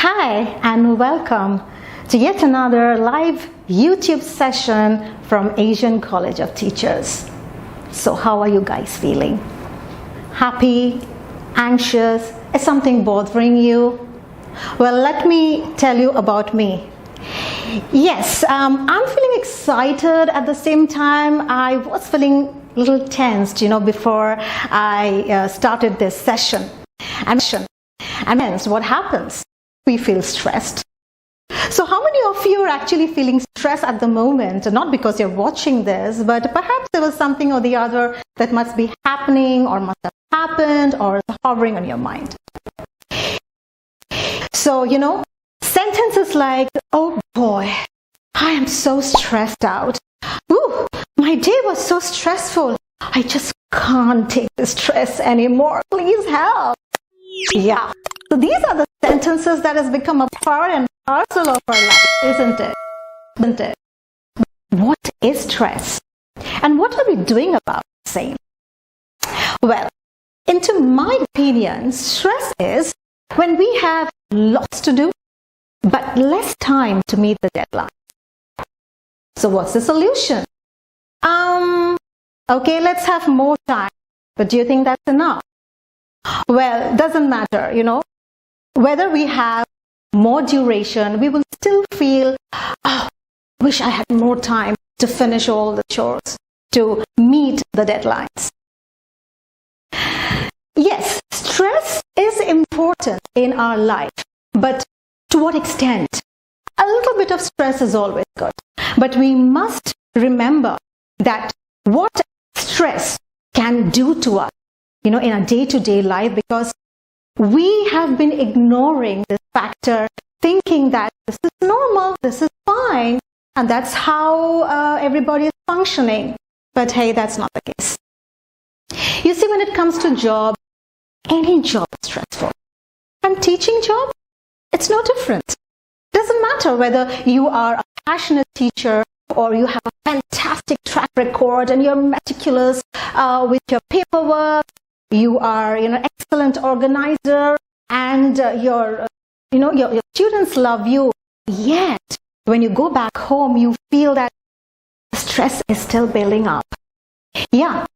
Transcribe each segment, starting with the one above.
Hi and welcome to yet another live YouTube session from Asian College of Teachers. So how are you guys feeling? Happy? Anxious? Is something bothering you? Well, let me tell you about me. Yes, I'm feeling excited. At the same time, I was feeling a little tensed, before I started this session. And hence, what happens? We feel stressed. So how many of you are actually feeling stressed at the moment? Not because you're watching this, but perhaps there was something or the other that must be happening or must have happened or is hovering on your mind. So, sentences like, oh boy, I am so stressed out. Ooh, my day was so stressful. I just can't take the stress anymore. Please help. Yeah. So these are the sentences that has become a part and parcel of our life, isn't it? Isn't it? What is stress? And what are we doing about the same? Well, into my opinion, stress is when we have lots to do, but less time to meet the deadline. So what's the solution? Okay, let's have more time. But do you think that's enough? Well, doesn't matter, Whether we have more duration, we will still feel, wish I had more time to finish all the chores, to meet the deadlines. Yes, stress is important in our life, but to what extent? A little bit of stress is always good, but we must remember that what stress can do to us, in our day-to-day life, because we have been ignoring this factor, thinking that this is normal, this is fine, and that's how everybody is functioning. But hey, that's not the case. You see, when it comes to job, any job is stressful. And teaching job, it's no different. Doesn't matter whether you are a passionate teacher or you have a fantastic track record and you're meticulous with your paperwork. You are, excellent organizer, and your students love you. Yet, when you go back home, you feel that stress is still building up. Yeah,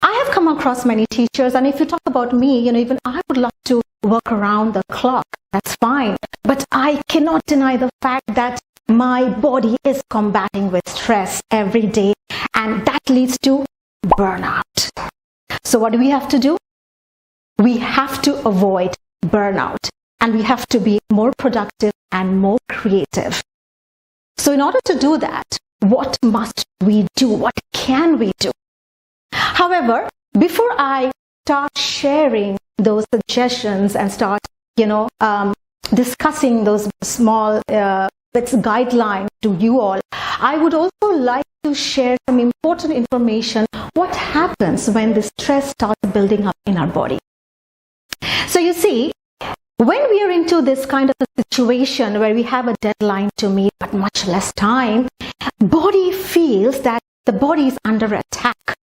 I have come across many teachers, and if you talk about me, even I would love to work around the clock. That's fine. But I cannot deny the fact that my body is combating with stress every day, and that leads to burnout. So what do we have to do? We have to avoid burnout, and we have to be more productive and more creative. So in order to do that, what must we do? What can we do? However, before I start sharing those suggestions and start, discussing those small guidelines to you all, I would also like to share some important information. What happens when the stress starts building up in our body? So you see, when we are into this kind of a situation where we have a deadline to meet but much less time, body feels that the body is under attack.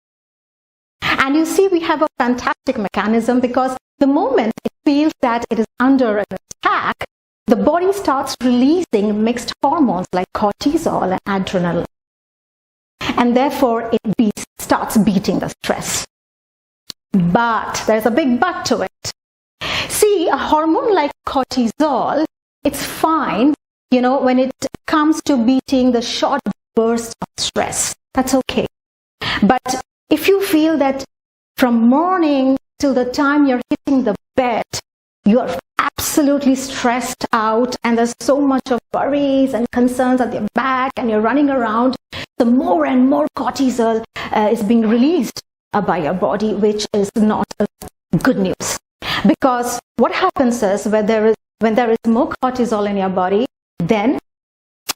And you see, we have a fantastic mechanism, because the moment it feels that it is under an attack, the body starts releasing mixed hormones like cortisol and adrenaline. And therefore, it starts beating the stress. But there's a big but to it. See, a hormone like cortisol, it's fine, when it comes to beating the short bursts of stress. That's okay. But if you feel that from morning till the time you're hitting the bed, you're absolutely stressed out and there's so much of worries and concerns at your back and you're running around, the more and more cortisol is being released by your body, which is not good news. Because what happens is when there is more cortisol in your body, then,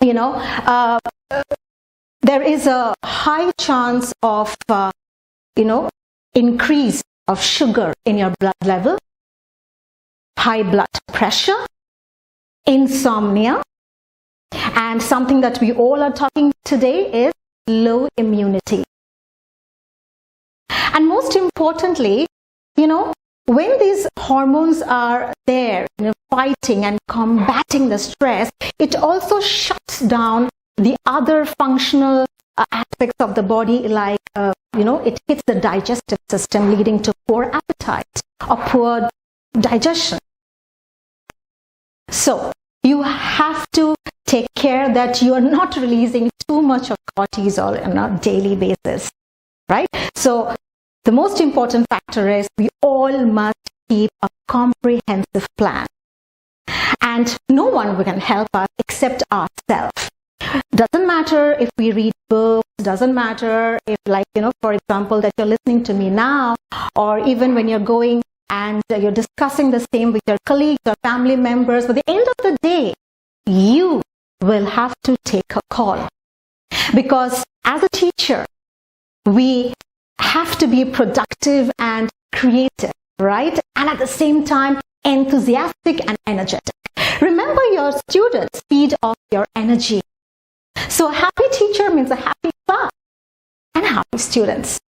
there is a high chance of, increase of sugar in your blood level, high blood pressure, insomnia, and something that we all are talking today is low immunity. And most importantly, when these hormones are there, fighting and combating the stress, it also shuts down the other functional aspects of the body, like, it hits the digestive system, leading to poor appetite or poor digestion. So you have to take care that you are not releasing too much of cortisol on a daily basis, right? So the most important factor is we all must keep a comprehensive plan. And no one can help us except ourselves. Doesn't matter if we read books, doesn't matter if, for example, that you're listening to me now, or even when you're going and you're discussing the same with your colleagues or family members. But at the end of the day, you will have to take a call. Because as a teacher, we have to be productive and creative, right? And at the same time, enthusiastic and energetic. Remember, your students feed off your energy. So a happy teacher means a happy class and happy students.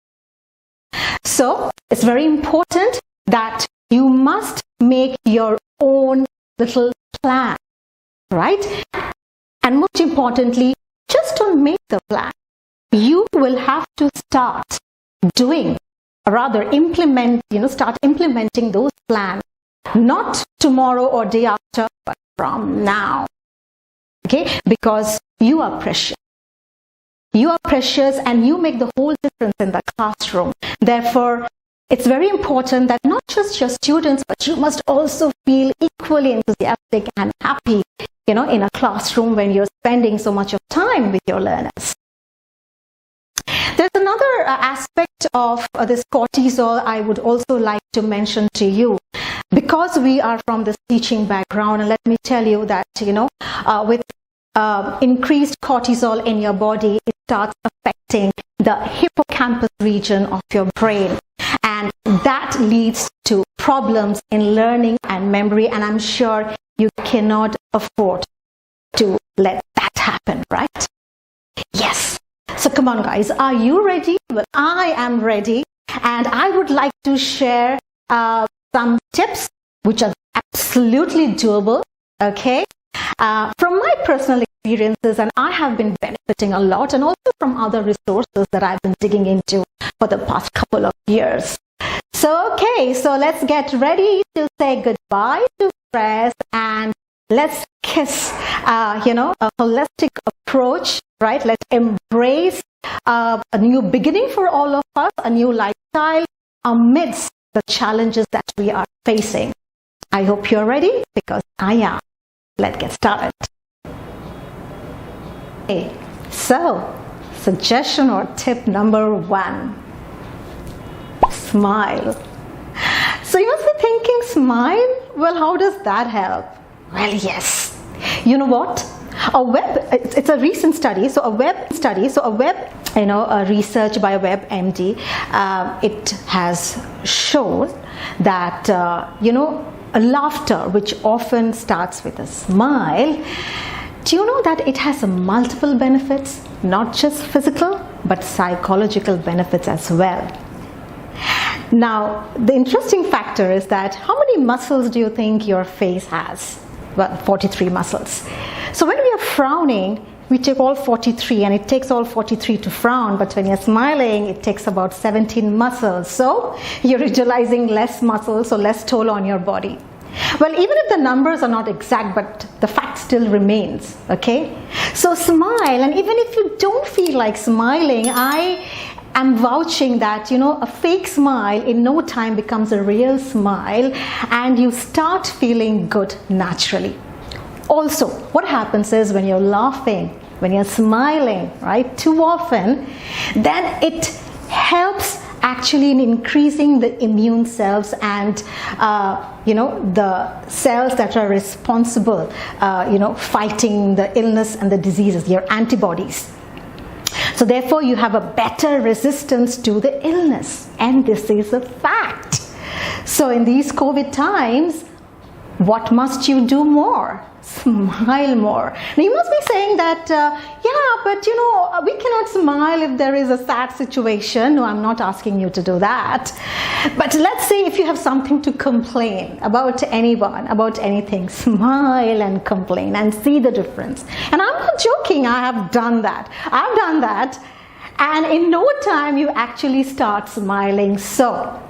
So it's very important that you must make your own little plan, right? And most importantly, just don't make the plan. You will have to start doing, or rather start implementing those plans, not tomorrow or day after, but from now. Okay? Because you are precious. You are precious and you make the whole difference in the classroom. Therefore, it's very important that not just your students, but you must also feel equally enthusiastic and happy, in a classroom when you're spending so much of time with your learners. There's another aspect of this cortisol I would also like to mention to you. Because we are from this teaching background, and let me tell you that, with increased cortisol in your body, it starts affecting the hippocampus region of your brain. And that leads to problems in learning and memory. And I'm sure you cannot afford to let that happen, right? Yes. So come on, guys. Are you ready? Well, I am ready. And I would like to share some tips which are absolutely doable, okay? From my personal experiences, and I have been benefiting a lot, and also from other resources that I've been digging into for the past couple of years. So, okay, so let's get ready to say goodbye to stress, and let's kiss, a holistic approach, right? Let's embrace a new beginning for all of us, a new lifestyle amidst the challenges that we are facing. I hope you're ready, because I am. Let's get started. Okay, so suggestion or tip number 1. Smile. So you must be thinking, smile? Well, how does that help? Well, yes. You know what? It's a recent study. So a research by a WebMD, it has shown that, a laughter, which often starts with a smile, do you know that it has multiple benefits? Not just physical, but psychological benefits as well. Now, the interesting factor is that how many muscles do you think your face has? Well, 43 muscles. So when we are frowning, we take all 43, and it takes all 43 to frown, but when you're smiling, it takes about 17 muscles. So you're utilizing less muscles, so less toll on your body. Well, even if the numbers are not exact, but the fact still remains, okay? So smile, and even if you don't feel like smiling, I am vouching that, a fake smile in no time becomes a real smile, and you start feeling good naturally. Also, what happens is when you're laughing, when you're smiling, right, too often, then it helps actually in increasing the immune cells and, the cells that are responsible, fighting the illness and the diseases, your antibodies. So therefore, you have a better resistance to the illness, and this is a fact. So in these COVID times, What must you do more? Smile more. Now you must be saying that, yeah, but we cannot smile if there is a sad situation. No, I'm not asking you to do that. But let's say if you have something to complain about anyone, about anything, smile and complain and see the difference. And I'm not joking, I have done that. I've done that. And in no time you actually start smiling. So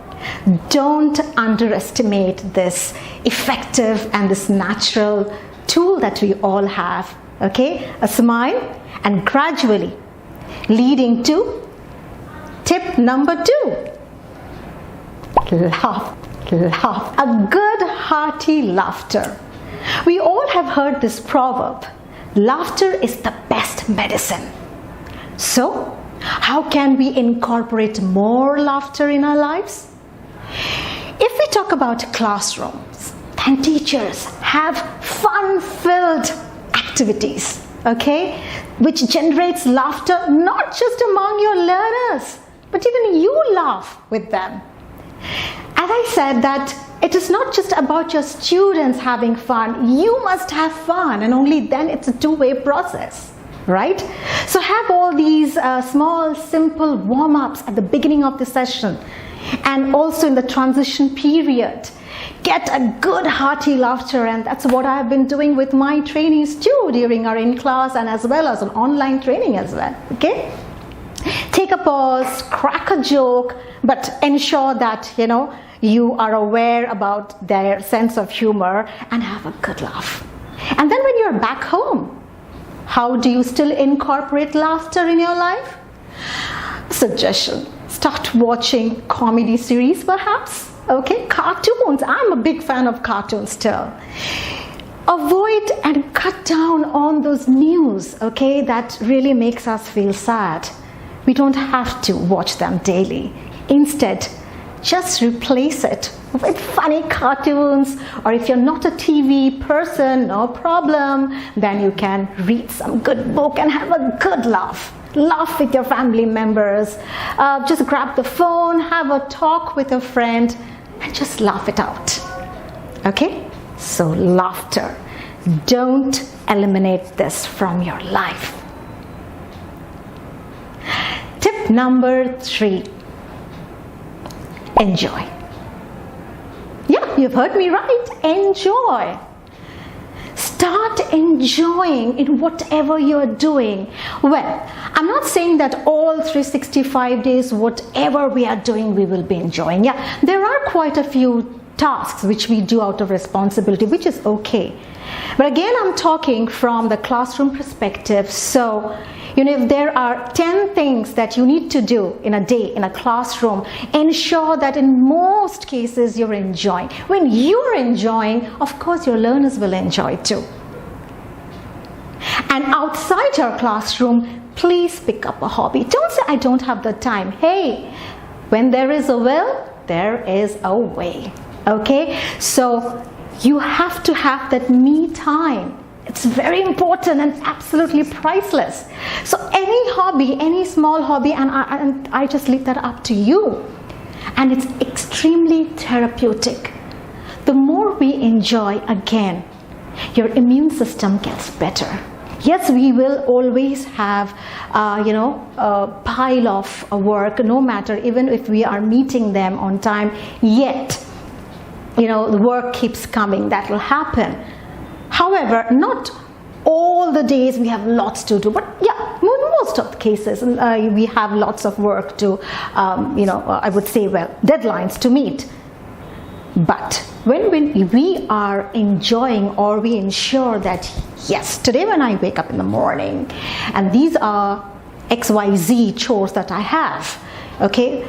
don't underestimate this effective and this natural tool that we all have, okay? A smile, and gradually leading to tip number 2. Laugh. A good hearty laughter. We all have heard this proverb, laughter is the best medicine. So, how can we incorporate more laughter in our lives? If we talk about classrooms, then teachers have fun-filled activities, okay, which generates laughter not just among your learners, but even you laugh with them. As I said that it is not just about your students having fun, you must have fun, and only then it's a two-way process, right? So have all these small, simple warm-ups at the beginning of the session, and also in the transition period. Get a good hearty laughter, and that's what I've been doing with my trainees too during our in-class and as well as an online training as well, okay? Take a pause, crack a joke, but ensure that, you are aware about their sense of humor and have a good laugh. And then when you're back home, how do you still incorporate laughter in your life? Suggestion, start watching comedy series perhaps. Okay, cartoons. I'm a big fan of cartoons still. Avoid and cut down on those news, okay, that really makes us feel sad. We don't have to watch them daily. Instead, just replace it with funny cartoons, or if you're not a TV person, no problem, then you can read some good book and have a good laugh. Laugh with your family members. Just grab the phone, have a talk with a friend, and just laugh it out. Okay? So laughter. Don't eliminate this from your life. Tip number 3. Enjoy. Yeah, you've heard me right. Enjoy. Start enjoying in whatever you're doing. Well, I'm not saying that all 365 days, whatever we are doing, we will be enjoying. Yeah, there are quite a few tasks which we do out of responsibility, which is okay. But again, I'm talking from the classroom perspective. So, if there are 10 things that you need to do in a day in a classroom, ensure that in most cases you're enjoying. When you're enjoying, of course your learners will enjoy too. And outside your classroom, please pick up a hobby. Don't say, I don't have the time. Hey, when there is a will, there is a way. Okay? So you have to have that me time. It's very important and absolutely priceless. So any hobby, any small hobby, and I just leave that up to you. And it's extremely therapeutic. The more we enjoy, again, your immune system gets better. Yes, we will always have, a pile of work, no matter, even if we are meeting them on time, yet, the work keeps coming. That will happen. However, not all the days we have lots to do, but yeah, most of the cases we have lots of work to, I would say, deadlines to meet. But when we are enjoying, or we ensure that, yes, today when I wake up in the morning, and these are XYZ chores that I have, okay,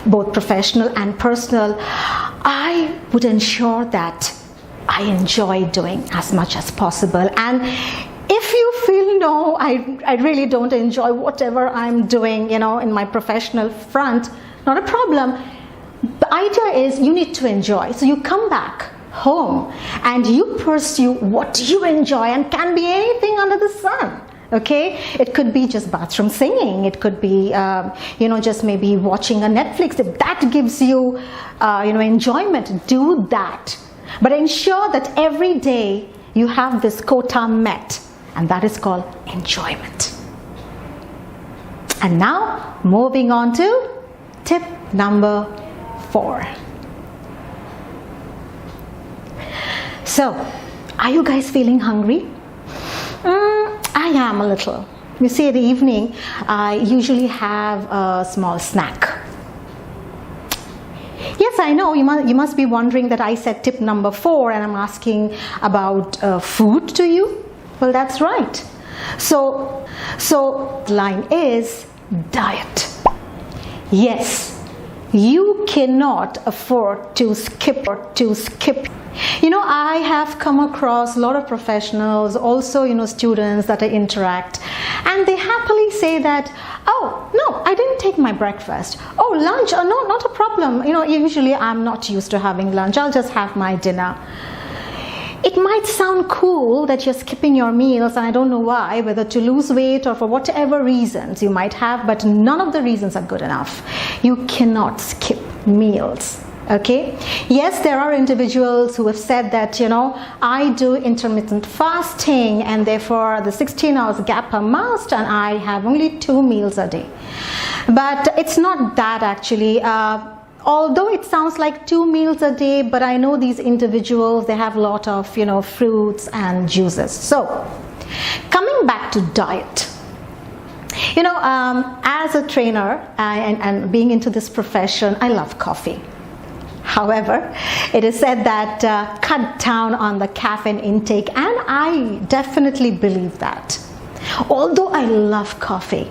both professional and personal, I would ensure that I enjoy doing as much as possible. And if you feel, no, I really don't enjoy whatever I'm doing, in my professional front, not a problem. The idea is you need to enjoy. So you come back home and you pursue what you enjoy, and can be anything under the sun. Okay, it could be just bathroom singing. It could be, just maybe watching a Netflix. If that gives you, enjoyment, do that. but ensure that every day you have this quota met, and that is called enjoyment. And now, moving on to tip number 4. So, are you guys feeling hungry? I am a little. You see, in the evening, I usually have a small snack. Yes, I know, you must be wondering that I said tip number 4 and I'm asking about food to you. Well, that's right. So the line is diet. Yes, you cannot afford to skip. You know, I have come across a lot of professionals, also, students that I interact, and they happily say that, oh, no, I didn't take my breakfast. Oh, lunch, oh, no, not a problem. Usually I'm not used to having lunch. I'll just have my dinner. It might sound cool that you're skipping your meals, and I don't know why, whether to lose weight or for whatever reasons you might have, but none of the reasons are good enough. You cannot skip meals. Okay, yes, there are individuals who have said that, I do intermittent fasting and therefore the 16 hours gap a must, and I have only 2 meals a day. But it's not that actually. Although it sounds like 2 meals a day, but I know these individuals, they have a lot of, fruits and juices. So, coming back to diet. As a trainer and being into this profession, I love coffee. However, it is said that cut down on the caffeine intake, and I definitely believe that. Although I love coffee,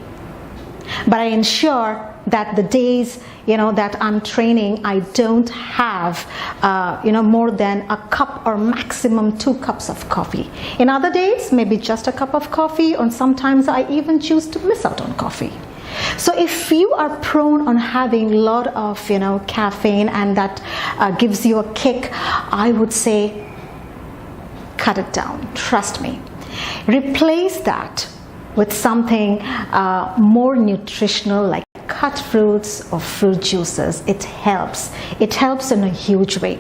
but I ensure that the days that I'm training, I don't have more than a cup or maximum 2 cups of coffee. In other days, maybe just a cup of coffee, or sometimes I even choose to miss out on coffee. So if you are prone on having a lot of caffeine and that gives you a kick, I would say cut it down. Trust me. Replace that with something more nutritional, like cut fruits or fruit juices. It helps in a huge way.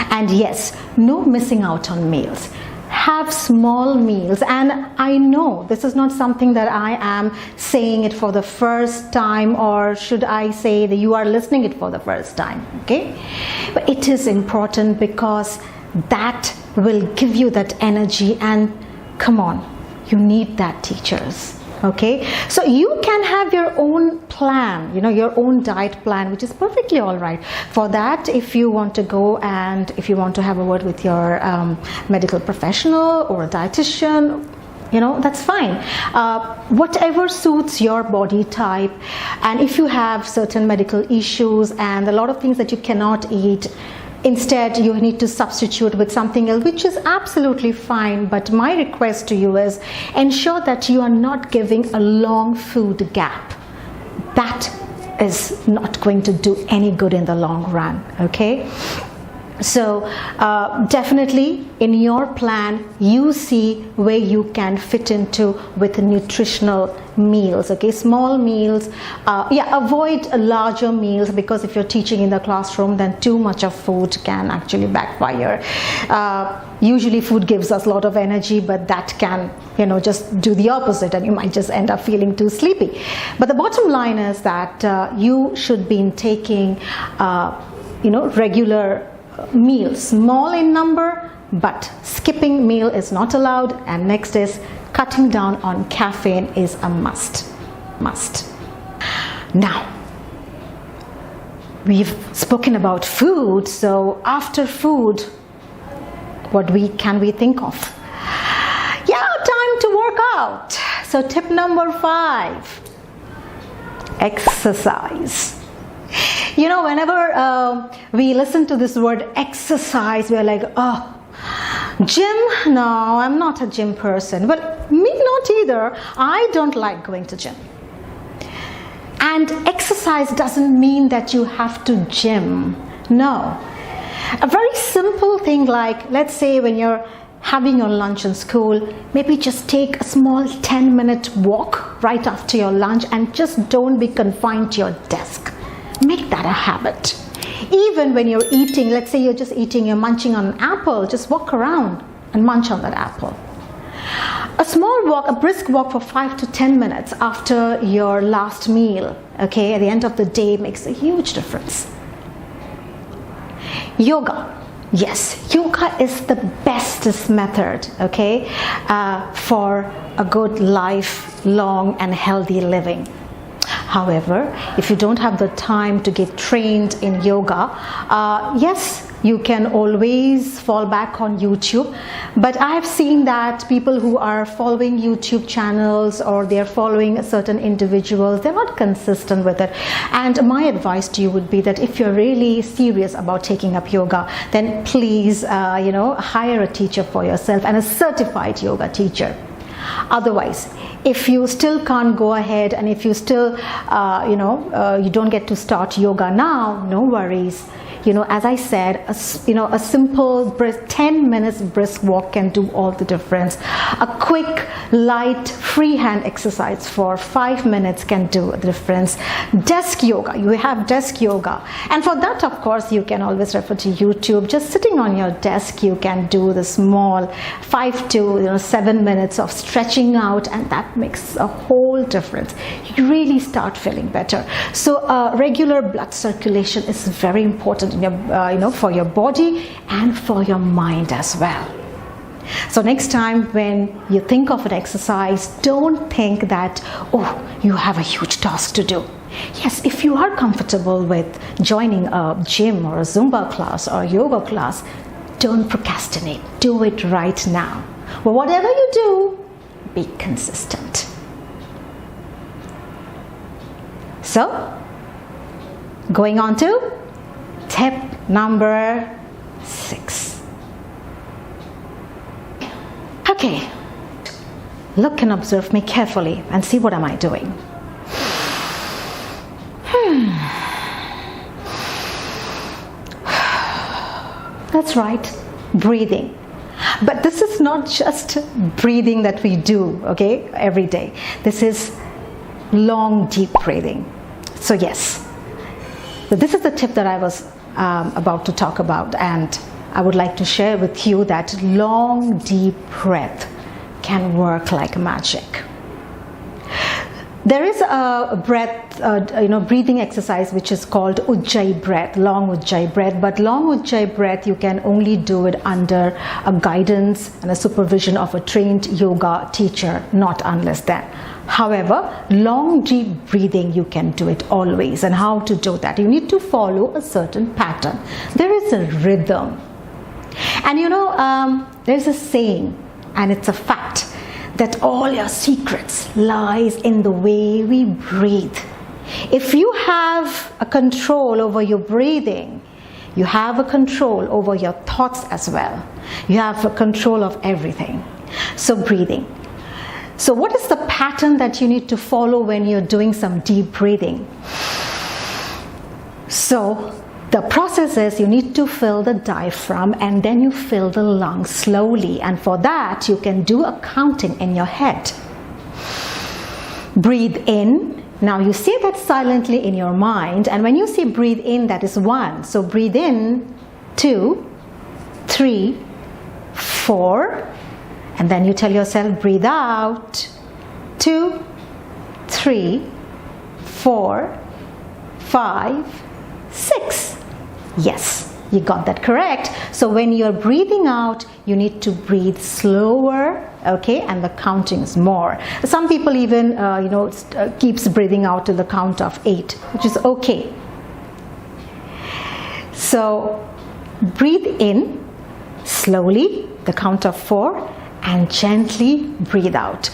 And yes, no missing out on meals. Have small meals, and I know this is not something that I am saying it for the first time, or should I say that you are listening it for the first time, okay? But it is important because that will give you that energy, and come on, you need that, teachers. Okay, so you can have your own plan, your own diet plan, which is perfectly all right. For that, if you want to go and if you want to have a word with your medical professional or a dietitian, that's fine. Whatever suits your body type, and if you have certain medical issues and a lot of things that you cannot eat, instead you need to substitute with something else, which is absolutely fine. But my request to you is ensure that you are not giving a long food gap. That is not going to do any good in the long run, okay? So definitely in your plan, you see where you can fit into with nutritional meals, okay? Small meals, avoid larger meals, because if you're teaching in the classroom, then too much of food can actually backfire. Usually food gives us a lot of energy, but that can, just do the opposite, and you might just end up feeling too sleepy. But the bottom line is that you should be taking, regular meals, small in number, but skipping meal is not allowed. And next is cutting down on caffeine is a must. Now, we've spoken about food, so after food, what can we think of? Yeah, time to work out. So tip number 5, exercise. Whenever we listen to this word exercise, we are like, oh, gym? No, I'm not a gym person. Well, me not either. I don't like going to gym. And exercise doesn't mean that you have to gym. No. A very simple thing, like, let's say when you're having your lunch in school, maybe just take a small 10-minute walk right after your lunch, and just don't be confined to your desk. Make that a habit. Even when you're eating, let's say you're just eating, you're munching on an apple, just walk around and munch on that apple. A small walk, a brisk walk for 5 to 10 minutes after your last meal, okay, at the end of the day makes a huge difference. Yoga. Yes, yoga is the bestest method, okay, for a good lifelong and healthy living. However, if you don't have the time to get trained in yoga, yes, you can always fall back on YouTube. But I have seen that people who are following YouTube channels or they're following certain individuals, they're not consistent with it. And my advice to you would be that if you're really serious about taking up yoga, then please, hire a teacher for yourself, and a certified yoga teacher. Otherwise, if you still can't go ahead, and if you still, you don't get to start yoga now, no worries. As I said, a simple 10 minutes brisk walk can do all the difference. A quick, light, freehand exercise for 5 minutes can do the difference. Desk yoga, you have desk yoga. And for that, of course, you can always refer to YouTube. Just sitting on your desk, you can do the small 5 to 7 minutes of stretching out, and that makes a whole difference. You really start feeling better. So regular blood circulation is very important in your, for your body and for your mind as well. So next time when you think of an exercise, don't think that, oh, you have a huge task to do. Yes, if you are comfortable with joining a gym or a Zumba class or a yoga class, don't procrastinate. Do it right now. But whatever you do, be consistent. So, going on to tip number 6. Okay, look and observe me carefully and see what am I doing. That's right, breathing. But this is not just breathing that we do, okay, every day. This is long, deep breathing. So yes, so this is the tip that I was about to talk about, and I would like to share with you that long, deep breath can work like magic. There is a breath, breathing exercise which is called Ujjayi breath, long Ujjayi breath. But long Ujjayi breath, you can only do it under a guidance and a supervision of a trained yoga teacher, not unless then. However, long deep breathing, you can do it always. And how to do that? You need to follow a certain pattern. There is a rhythm. And there's a saying, and it's a fact, that all your secrets lies in the way we breathe. If you have a control over your breathing, you have a control over your thoughts as well. You have a control of everything. So breathing. So what is the pattern that you need to follow when you're doing some deep breathing? So the process is you need to fill the diaphragm and then you fill the lungs slowly. And for that, you can do a counting in your head. Breathe in. Now you say that silently in your mind. And when you say breathe in, that is 1. So breathe in, 2, 3, 4. And then you tell yourself, breathe out, 2, 3, 4, 5, 6. Yes, you got that correct. So when you're breathing out, you need to breathe slower, okay, and the counting is more. Some people even, keeps breathing out till the count of 8, which is okay. So breathe in slowly, the count of 4, and gently breathe out.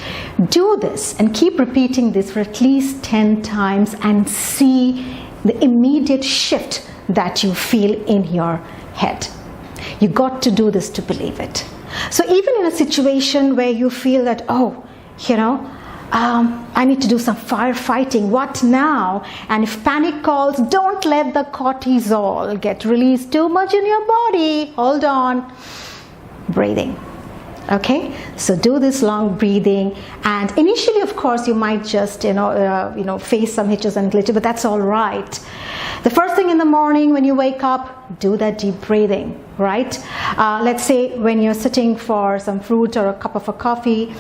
Do this and keep repeating this for at least 10 times and see the immediate shift that you feel in your head. You got to do this to believe it. So even in a situation where you feel that, I need to do some firefighting, what now? And if panic calls, don't let the cortisol get released too much in your body. Hold on. Breathing. Okay, so do this long breathing, and initially, of course, you might just face some hitches and glitches, but that's all right. The first thing in the morning when you wake up, do that deep breathing, right? Let's say when you're sitting for some fruit or a cup of a coffee,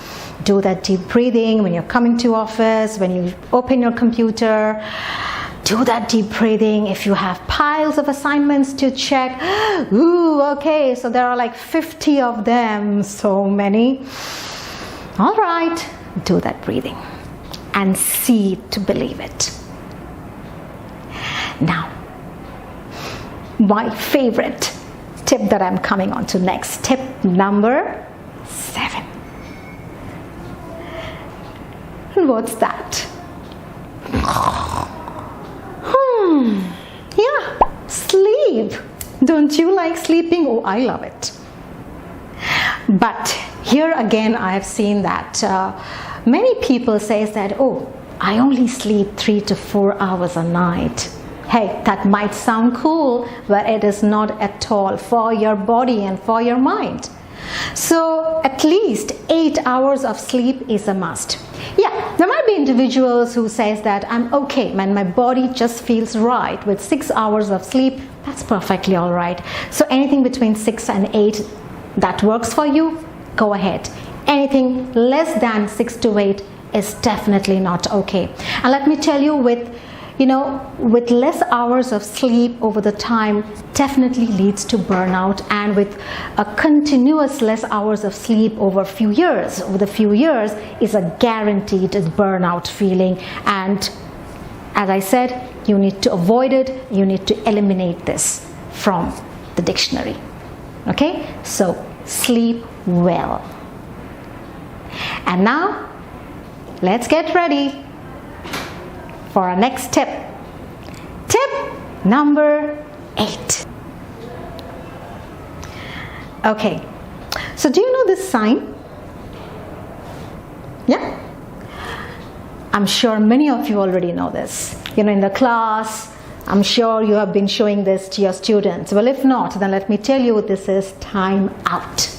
do that deep breathing. When you're coming to office, when you open your computer, do that deep breathing. If you have piles of assignments to check, ooh, okay, so there are like 50 of them, so many. All right, do that breathing and see to believe it. Now, my favorite tip that I'm coming on to next, tip number 7. And what's that? Yeah, sleep. Don't you like sleeping? Oh, I love it. But here again, I have seen that many people say that, oh, I only sleep 3 to 4 hours a night. Hey, that might sound cool, but it is not at all for your body and for your mind. So at least 8 hours of sleep is a must. Yeah, there might be individuals who says that I'm okay, man, my body just feels right with 6 hours of sleep. That's perfectly all right. So anything between 6 and 8 that works for you, go ahead. Anything less than 6 to 8 is definitely not okay. And let me tell you, with less hours of sleep over the time definitely leads to burnout, and with a continuous less hours of sleep over the few years is a guaranteed burnout feeling. And as I said, you need to avoid it. You need to eliminate this from the dictionary. Okay, so sleep well. And now let's get ready for our next tip. Tip number 8. Okay, so do you know this sign? Yeah? I'm sure many of you already know this. In the class, I'm sure you have been showing this to your students. Well, if not, then let me tell you, this is time out.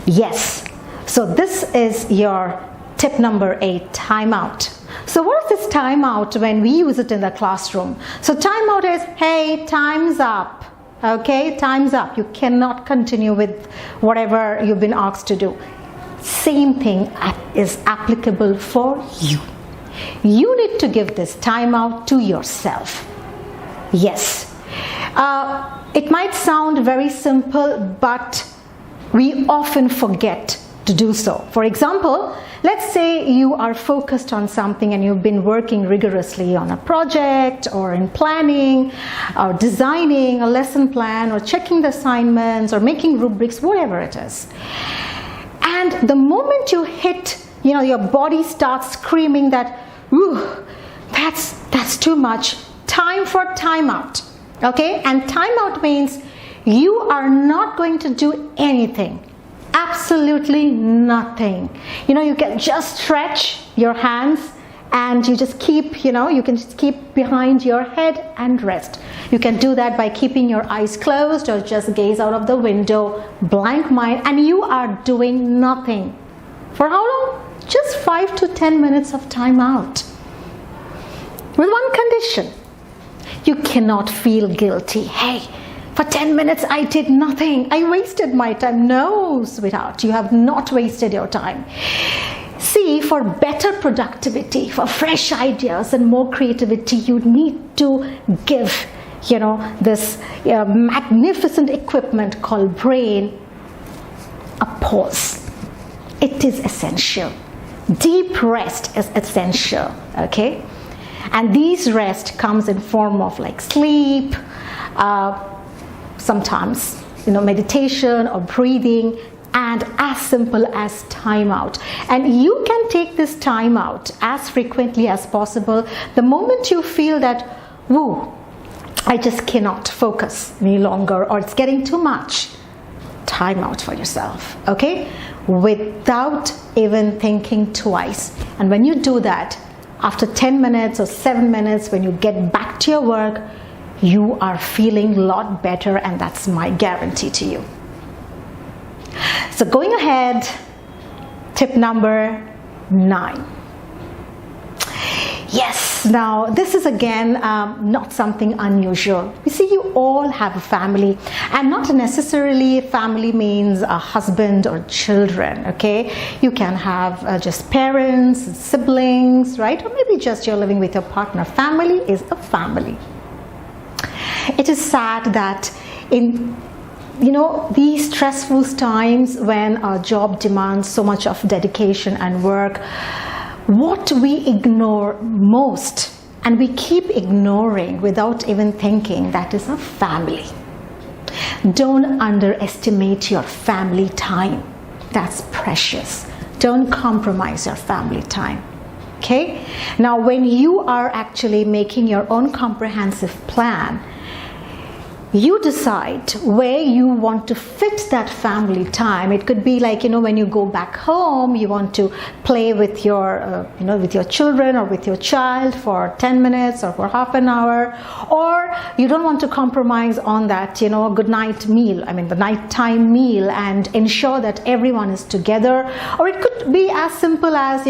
Yes, so this is your tip number 8, time out. So what is this time out when we use it in the classroom? So time out is, hey, time's up. Okay, time's up. You cannot continue with whatever you've been asked to do. Same thing is applicable for you. You need to give this time out to yourself. Yes. It might sound very simple, but we often forget to do so. For example, let's say you are focused on something and you've been working rigorously on a project or in planning or designing a lesson plan or checking the assignments or making rubrics, whatever it is. And the moment you hit, your body starts screaming that, ooh, that's too much. Time for timeout. Okay? And timeout means you are not going to do anything. Absolutely nothing. You can just stretch your hands and you just keep, you can just keep behind your head and rest. You can do that by keeping your eyes closed or just gaze out of the window, blank mind, and you are doing nothing. For how long? Just 5 to 10 minutes of time out. With one condition. You cannot feel guilty. Hey, for 10 minutes I did nothing. I wasted my time. No, sweetheart, you have not wasted your time. See, for better productivity, for fresh ideas and more creativity, you need to give, this magnificent equipment called brain a pause. It is essential. Deep rest is essential, okay? And these rest comes in form of like sleep, sometimes, meditation or breathing, and as simple as time out. And you can take this time out as frequently as possible. The moment you feel that, woo, I just cannot focus any longer, or it's getting too much, time out for yourself, okay? Without even thinking twice. And when you do that, after 10 minutes or 7 minutes, when you get back to your work, you are feeling a lot better, and that's my guarantee to you. So going ahead, tip number 9. Yes, now this is again not something unusual. You see, you all have a family, and not necessarily family means a husband or children, okay? You can have just parents, siblings, right? Or maybe just you're living with your partner. Family is a family. It is sad that in these stressful times when our job demands so much of dedication and work, what we ignore most, and we keep ignoring without even thinking, that is a family. Don't underestimate your family time. That's precious. Don't compromise your family time. Okay? Now, when you are actually making your own comprehensive plan, you decide where you want to fit that family time. It could be like, when you go back home, you want to play with your, with your children or with your child for 10 minutes or for half an hour, or you don't want to compromise on that, good night meal, the nighttime meal, and ensure that everyone is together. Or it could be as simple as,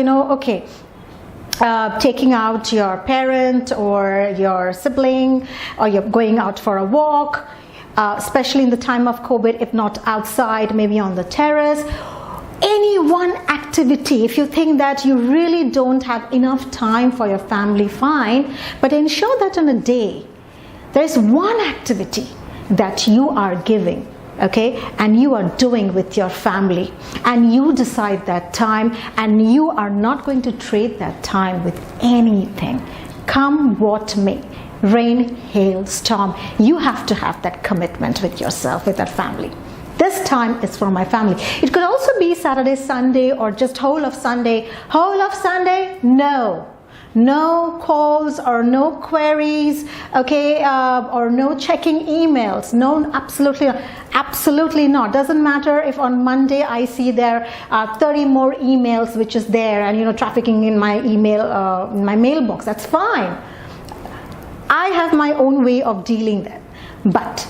taking out your parent or your sibling, or you're going out for a walk, especially in the time of COVID, if not outside, maybe on the terrace. Any one activity, if you think that you really don't have enough time for your family, fine, but ensure that on a day, there's one activity that you are giving, okay, and you are doing with your family, and you decide that time, and you are not going to trade that time with anything, come what may, rain, hail, storm. You have to have that commitment with yourself, with that family. This time is for my family. It could also be Saturday, Sunday, or just whole of Sunday. Whole of Sunday, no calls or no queries, okay, or no checking emails. No, absolutely not. Doesn't matter if on Monday I see there are 30 more emails which is there, and trafficking in my email, in my mailbox. That's fine. I have my own way of dealing with it. But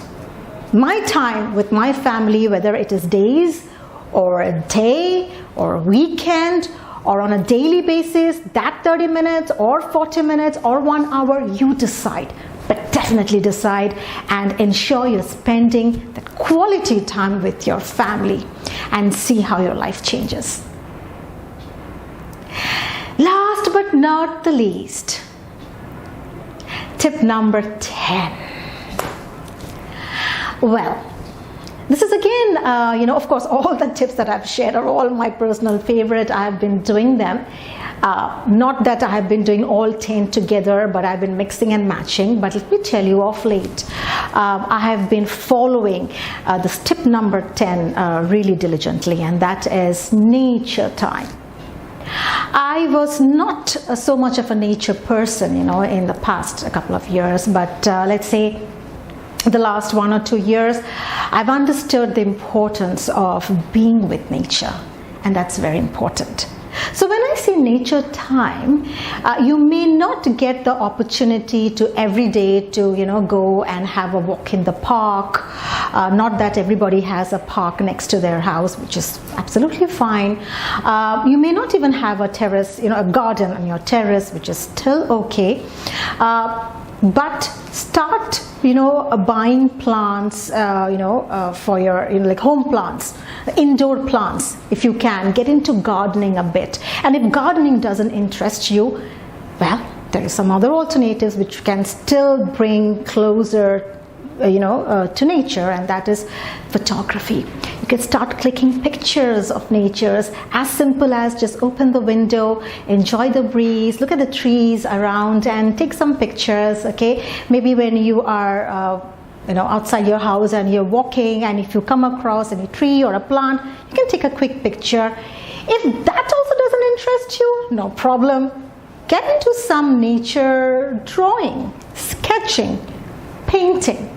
my time with my family, whether it is days or a day or a weekend, or on a daily basis, that 30 minutes or 40 minutes or 1 hour, you decide. But definitely decide and ensure you're spending that quality time with your family, and see how your life changes. Last but not the least, tip number 10. Well, this is again, of course, all the tips that I've shared are all my personal favorite. I have been doing them. Not that I have been doing all 10 together, but I've been mixing and matching. But let me tell you, of late, I have been following this tip number 10 really diligently, and that is nature time. I was not so much of a nature person, in the past a couple of years, but let's say the last 1 or 2 years, I've understood the importance of being with nature, and that's very important. So when I say nature time, you may not get the opportunity to every day to go and have a walk in the park. Not that everybody has a park next to their house, which is absolutely fine. You may not even have a terrace, a garden on your terrace, which is still okay. But start buying plants for your like home plants, indoor plants. If you can get into gardening a bit, and if gardening doesn't interest you, well, there are some other alternatives which can still bring closer to nature, and that is photography. You can start clicking pictures of nature, as simple as just open the window, enjoy the breeze, look at the trees around and take some pictures, okay? Maybe when you are outside your house and you're walking, and if you come across any tree or a plant, you can take a quick picture. If that also doesn't interest you, no problem. Get into some nature drawing, sketching, painting.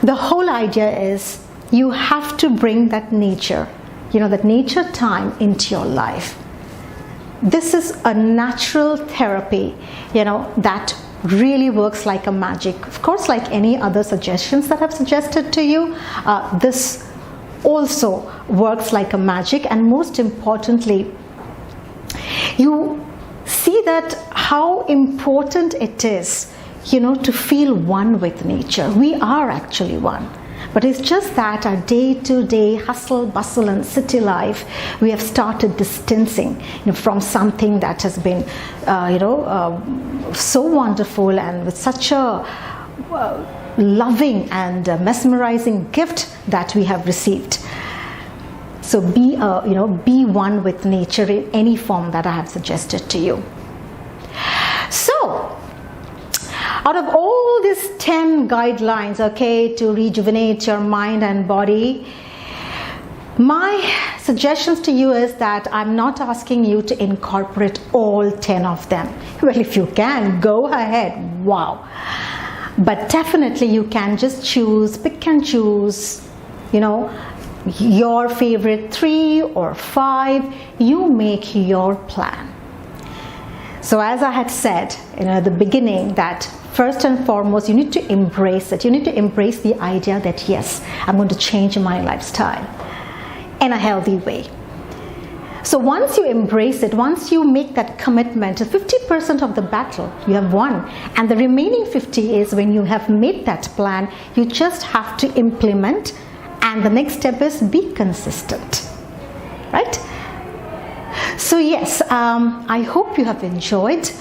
The whole idea is you have to bring that nature, that nature time into your life. This is a natural therapy, that really works like a magic. Of course, like any other suggestions that I've suggested to you, this also works like a magic. And most importantly, you see that how important it is, to feel one with nature. We are actually one. But it's just that our day-to-day hustle, bustle and city life, we have started distancing from something that has been, so wonderful and with such a loving and mesmerizing gift that we have received. So be one with nature in any form that I have suggested to you. So, out of all these 10 guidelines, to rejuvenate your mind and body, my suggestions to you is that I'm not asking you to incorporate all 10 of them. Well, if you can, go ahead, wow. But definitely you can just pick and choose, your favorite 3 or 5, you make your plan. So as I had said at the beginning, that first and foremost, you need to embrace it. You need to embrace the idea that yes, I'm going to change my lifestyle in a healthy way. So once you embrace it, once you make that commitment, 50% of the battle you have won, and the remaining 50 is when you have made that plan, you just have to implement, and the next step is be consistent, right? So yes, I hope you have enjoyed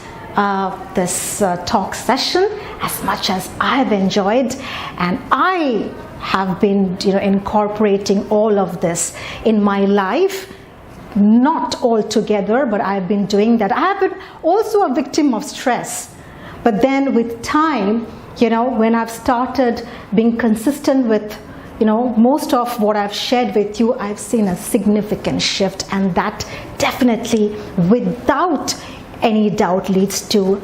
this talk session as much as I have enjoyed, and I have been incorporating all of this in my life. Not all together, but I've been doing that. I have been also a victim of stress, but then with time, when I've started being consistent with most of what I've shared with you, I've seen a significant shift, and that definitely, without any doubt, leads to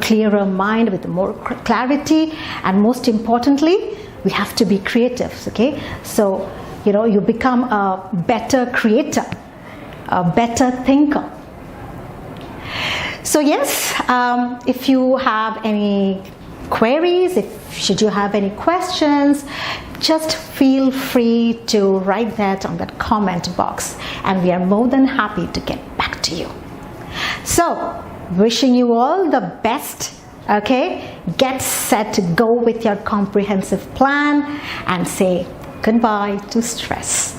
clearer mind with more clarity, and most importantly, we have to be creative. So you become a better creator, a better thinker. So yes, if you have any queries, should you have any questions, just feel free to write that on that comment box, and we are more than happy to get back to you. So, wishing you all the best. Get set to go with your comprehensive plan and say goodbye to stress.